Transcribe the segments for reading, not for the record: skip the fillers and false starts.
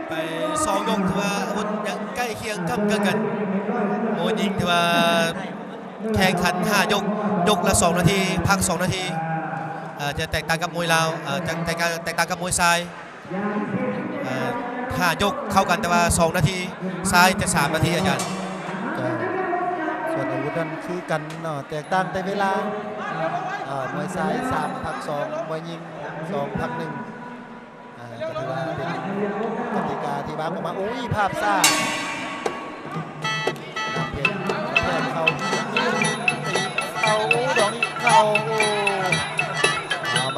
ไป2 ยกถือว่าอาวุธยังใกล้เคียงกันกันมวยหญิงถือว่าแข่งขัน5 ยกละ2 นาทีพัก2 นาทีจะแตกต่างกับมวยลาวจะแตกต่างกับมวยซ้าย5 ยกเข้ากันแต่ว่า2 นาทีซ้ายจะ3 นาทีอาจารย์ส่วนอาวุธนั้นคือกันแตกต่างแต่เวลามวยซ้าย3 พัก 2มวยยิง2 พัก 1ก็ถือว่าเป็นกติกาที่บ้างออกมาอุ้ยภาพซ่าน้ำเพชรแทงเขาดอกนี้เขา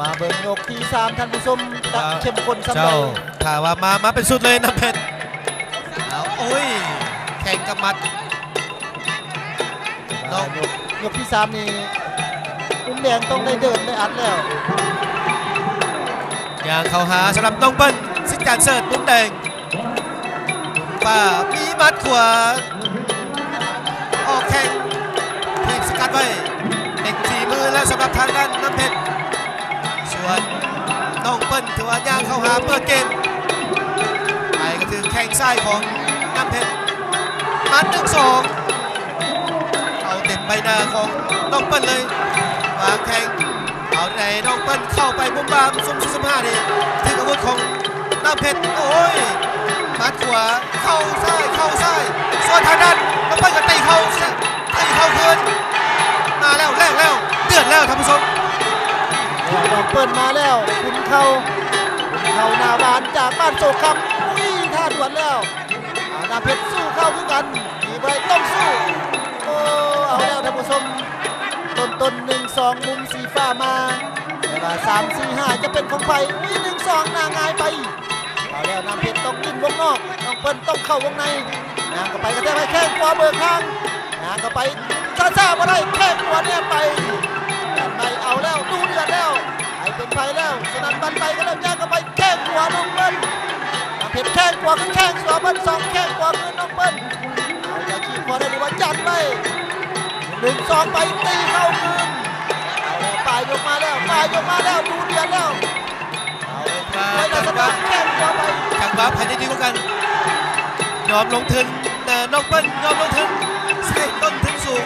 มาเบิ่งยกที่3ท่านผู้ชมตักเข้มข้นสำหรับถ้าว่ามาเป็นสุดเลยน้ำเพชรโอ้ยแข่งกับมัดยกที่3นี่มุมแดงต้องได้เดินได้อัดแล้วอย่างเขาหาสำหรับน้องเปิ้ลสิทธิ์การเสิร์ฟมุมแดงป้ามีมัดขวาออกแข่งทีมสกัดไว้เด็กทีมือแล้วสำหรับทางด้านน้ำเพชรส่วนน้องเปิ้ลถือว่าย่างเข้าหาเปิดเกมไปก็ถึงแข่งซ้ายของน้ำเพชรมัด1-2เอาเต็มใบหน้าของน้องเปิ้ลเลยวางแข่งเอาไหนน้องเปิ้ลเข้าไปบุ้มบามซุ่ม45นี่ถึงอาวุธของน้ำเพชรโอ้ยมัดขวาเข้าซ้ายส่วนทางด้านน้องเปิ้ลก็ตีเข้าคืนมาแล้วแรกแล้วเดือดแล้วท่านผู้ชมน้องเปิ้ลมาแล้วคุณเข้าหน้าบ้านจากบ้านโศกคำอุ้ยท่าด่วนแล้วน้ำเพชรสู้เข้าคือกันมีใบต้องสู้โอ้เอาแล้วท่านผู้ชมต้น1-2มุมสีฟ้ามาแต่ว่า3-4-5จะเป็นของไผ่มี1-2หน้างายไปเอาแล้วน้ำเพชรต้องดิ้นวงนอกน้องเปิ้ลต้องเข้าวงในนางก็ไปกระแทกไปแข้งขวาเบิกทางนางก็ไปซ่าๆมาได้แข้งขวาเนี่ยไปด้านในเอาแล้วดูเดือดแล้วไอ้เป็นไผ่แล้วสนั่นบันไปก็แล้วย่างก็ไปแข้งขวาน้องเปิ้ลน้ำเพชรแข้งขวาขึ้นแข้งขวาเบิ้ล2แข้งขวาขึ้นน้องเปิ้ลเอาอย่าขี้ขวาได้ดีว่าจัดไป1-2ไปตีเข้าคืนเอาแล้วปลายยกมาแล้วดูเดือดแล้วเอาไปเลยสนั่นแข้งขวาไปจังหวะภายในดีกว่ากันยอมลงทุนน้องเปิ้ลยอมลงทุนใส่ต้นทุนสูง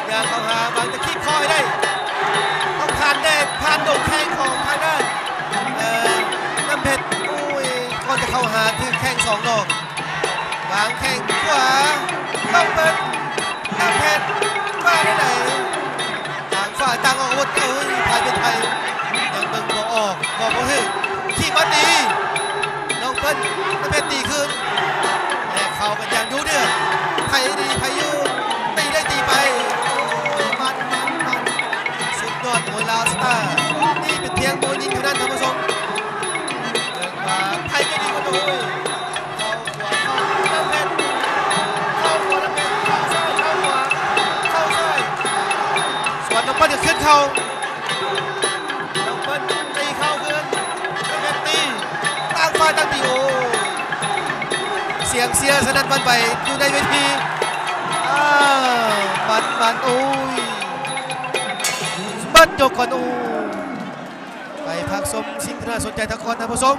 อย่าเข้าหาบางจะขี้คอยได้ต้องผ่านโดดแข้งของทางด้านน้ำเพชรอุ้ยก่อนจะเข้าหาถึงแข้ง2 ดอกวางแข้งขวาน้องเปิ้ลน้ำเพชรมาได้ไหนต่างฝ่ายต่างออกอาวุธไทยเป็นไทยยังเบิ่งบ่ออกบอกว่าเฮ้ยขี้มาตีน้องเปิ้ลน้ำเพชรตีคืนแต่เข้ากันอย่างดูเดือดไทยดีไทยยูตีได้ตีไปมันสุดยอดมวยลาวสตาร์นี่เป็นเพียงมวยยิงเท่านั้นท่านผู้ชมเดินมาไทยก็ดีกว่าด้วยเข้าขวาเข้าน้ำเพชรเข้าขวาน้ำเพชรเข้าซ้ายเข้าขวาเข้าซ้ายส่วนน้องเปิ้ลจะขึ้นเข่าน้องเปิ้ลตีเข้าคืนน้ำเพชรตีต่างฝ่ายต่างตีโอเสียงเสียสนั่นบันไปอยู่ในเวทีบันโอ้ยบันจบก่อนโอ้ไปพักสมสิ่งที่น่าสนใจทั้งคนท่านผู้ชม